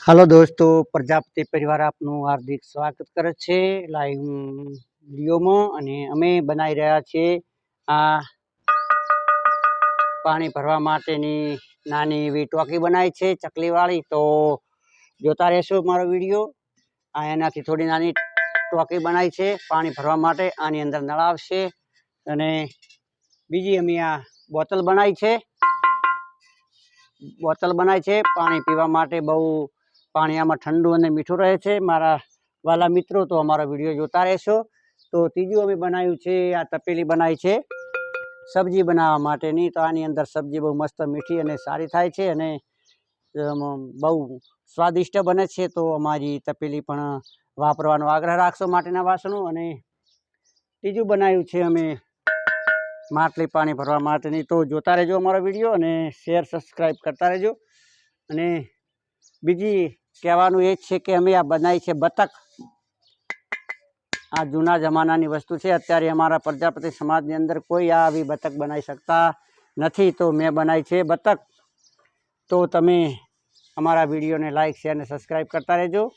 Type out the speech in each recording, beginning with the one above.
Hello दोस्तों, प्रजापति परिवार आपનું हार्दिक स्वागत કરે છે લાઈવ વિડીયોમાં। અને અમે બનાવી રહ્યા છીએ આ પાણી ભરવા માટેની નાની એવી ટોકી બનાવી છે ચકલીવાળી। તો જોતા રહેશો મારો વિડીયો। આ એનાથી થોડી નાની ટોકી બનાવી છે પાણી ભરવા માટે। આની અંદર નળ આવશે અને બીજી અમે આ બોટલ બનાવી છે પાણી પીવા માટે। બહુ पानी आम ठंडू और मीठू रहे छे मारा वाला मित्रों। तो अमारो विडियो जोता रहेशो। तो तीजू अमे बनाव्युं छे आ तपेली बनाई छे सब्जी बनावा माटेनी। तो आनी अंदर सब्जी बहु मस्त मीठी अने सारी थाय छे अने बहु स्वादिष्ट बने छे। तो अमारी तपेली पण वापरवानो आग्रह राखशो माटेना वासणो। अने तीजू बनाव्युं छे अमे માટલી पानी भरवा माटेनी। तो जोता रहेजो अमारो विडियो अने शेर सब्सक्राइब करता रहेजो। अने बीजी कहेवानुं ए छे के अमे आ बनावी छे बतक। आ जूना जमानानी वस्तु छे। अत्यारे अमारा प्रजापति समाजनी अंदर कोई आवी बतक बनावी शकता नथी। तो मैं बनावी छे बतक। तो तमे अमारा विडियोने लाइक शेर ने सब्सक्राइब करता रहेजो।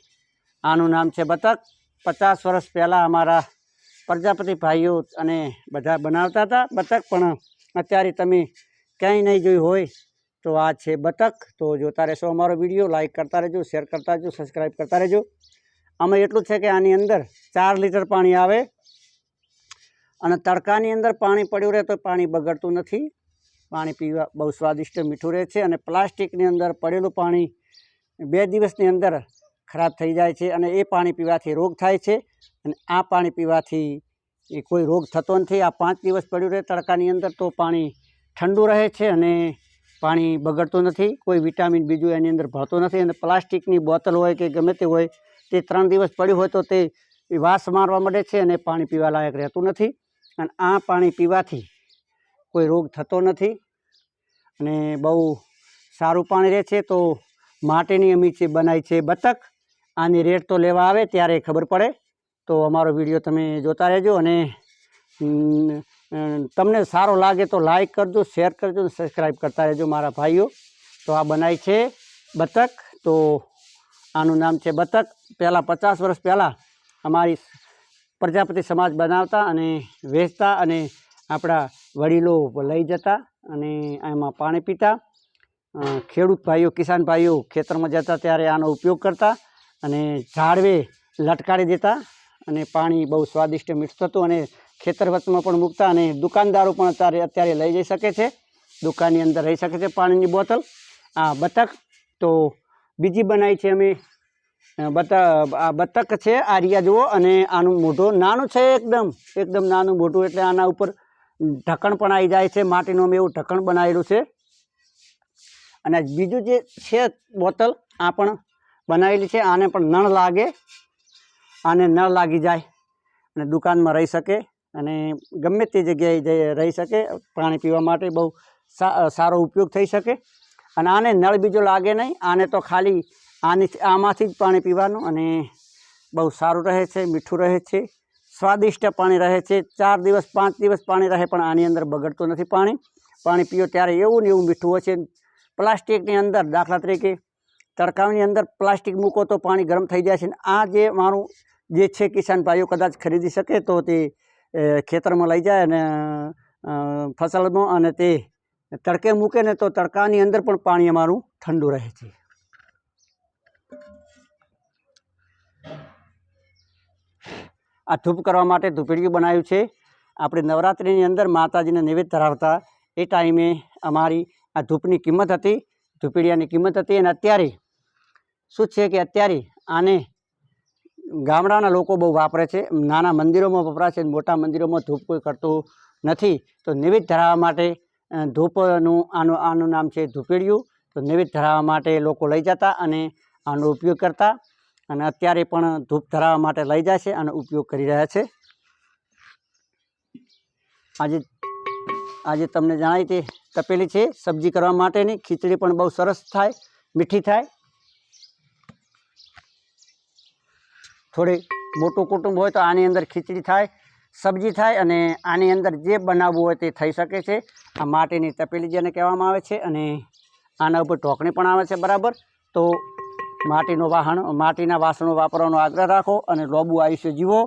आनुं नाम छे बतक। 50 वर्ष पहला अमारा प्रजापति भाईओ अने बधा बनावता था बतक। पण अत्यारे तमे क्यांय नहीं जोई होय तो आ छे बतक। तो जोता रहेशो अमारो विडियो, लाइक करता रहेजो, शेर करता रहेजो, सब्सक्राइब करता रहेजो। आमां एटलुं छे के आनी अंदर 4 लीटर पाणी आवे अने तड़कानी अंदर पाणी पड्युं रहे तो पाणी बगड़तुं नथी। पाणी पीवा बहु स्वादिष्ट मीठुं रहे छे। अने प्लास्टिकनी अंदर पड़ेलुं पाणी 2 दिवसनी अंदर खराब थई जाय छे अने ए पाणी पीवाथी रोग थाय छे। अने आ पाणी पीवाथी कोई रोग थतो नथी। आ 5 दिवस पड्युं रहे तड़कानी अंदर तो पाणी ठंडू रहे छे अने पाणी बगड़तुं नथी। कोई विटामिन बीजू एनी अंदर भरतो नथी। अने प्लास्टिकनी बोतल होय के गमे ते होय ते 3 दिवस पड्युं होय तो ते वास मारवा मळे छे अने पाणी पीवा लायक रहेतुं नथी। अने आ पाणी पीवाथी कोई रोग थतो नथी अने बहु सारुं पाणी रहे छे। तो माटेनी अमी बनावी छे बतक। आनी रेट तो लेवा आवे त्यारे खबर पड़े। तो अमारो विडियो तमे जोता रहेजो अने तमने सारो लागे तो लाइक करजो, शेर करजो, सब्सक्राइब करता रहेजो मारा भाईओ। तो आ बनाई छे बतक। तो आनुं नाम छे बतक। पहला 50 वर्ष पहला अमारी प्रजापति समाज बनावता अने वेचता अने आपड़ा वडीलो लई जता अने आमां पाणी पीता। खेडूत भाईओ, किसान भाईओ खेतर में जता त्यारे आनो उपयोग करता अने झाड़वे लटकाड़ी देता अने पाणी बहु स्वादिष्ट मीठुं थतुं अने खेतर वचमां पण मूकता अने दुकानदारो पण अत्यारे लई जई शके छे। दुकाननी अंदर रही शके छे पाणीनी बोतल। आ बतक। तो बीजी बनावी छे अमे बतक छे आ रिया जुओ। अने आनुं मोढो नानुं छे एकदम नानुं मोढुं एटले आना उपर ढक्कण पण आई जाय छे। माटीनुं अमे एवुं ढक्कण बनावेलुं छे। अने बीजुं जे छे बोतल आ पण बनावेली छे। आने पण नळ लागे, आने नळ लागी जाय अने दुकानमां रही शके अने गमे ते जग्याए रही शके। पाणी पीवा माटे बहु सारो उपयोग थई शके। अने आने नळ बीजो लागे नहीं। आने तो खाली आमांथी ज पाणी पीवानुं अने बहु सारुं रहे छे, मीठुं रहे छे, स्वादिष्ट पाणी रहे छे। 4 दिवस 5 दिवस पाणी रहे पण आनी अंदर बगड़तुं नथी पाणी। पाणी पीओ त्यारे एवुं ने एवुं मीठुं होय छे। प्लास्टिकनी अंदर दाखला तरीके तड़कानी अंदर प्लास्टिक मूको तो पाणी गरम थई जाय छे। आ जे मारुं जे छे किसान भाईओ कदाच खरीदी शके तो ते खेतरमां लई जाय अने फसलमां अने ते तड़के मूके ने तो तड़कानी अंदर पण पाणी अमारुं ठंडू रहे छे। आ धूप करवा माटे धूपेड़ियुं बनाव्युं छे। आपणे नवरात्रिनी अंदर माताजीने नैवेद्य धरावता ए टाइमे अमारी आ धूपनी किंमत हती, धूपेड़ियानी किंमत हती। अने अत्यारे शुं छे के अत्यारे आने गामडाना लोको बहु वापरे छे। नाना मंदिरोमां वपराय छे, मोटा मंदिरोमां धूप कोई करतो नथी। तो नैवेद्य धराववा माटे धूपनुं आनुं नाम छे धूपेड़ियुं। तो नैवेद्य धराववा माटे लोको लई जता अने आनो उपयोग करता अने अत्यारे पण धूप धराववा माटे लई जाय छे अने उपयोग करी रह्या छे। આજે તમને જણાવી તે તપેલી છે સબ્જી કરવા માટેની। ખીચડી પણ બહુ સરસ થાય, મીઠી થાય। થોડી મોટું કુટુંબ હોય તો આની અંદર ખીચડી થાય, સબ્જી થાય અને આની અંદર જે બનાવવું હોય તે થઈ શકે છે। આ માટીની તપેલી જેને કહેવામાં આવે છે અને આના ઉપર ઢોકણી પણ આવે છે બરાબર। તો માટીના વાસણો વાપરવાનો આગ્રહ રાખો અને લાંબુ આયુષ્ય જીવો.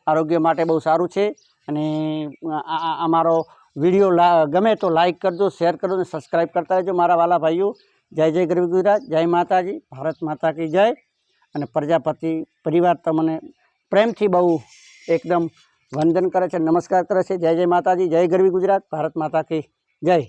આરોગ્ય માટે બહુ સારું છે. અને અમારો વિડીયો ગમે તો લાઈક કરજો, શેર કરજો અને સબસ્ક્રાઈબ કરતા રહેજો મારા વાલા ભાઈઓ. જય જય ગરવી ગુજરાત, જય માતાજી, ભારત માતા કી જય. અને પ્રજાપતિ પરિવાર તમને પ્રેમથી બહુ એકદમ વંદન કરે છે, નમસ્કાર કરે છે. જય જય માતાજી, જય ગરવી ગુજરાત, ભારત માતા કી જય.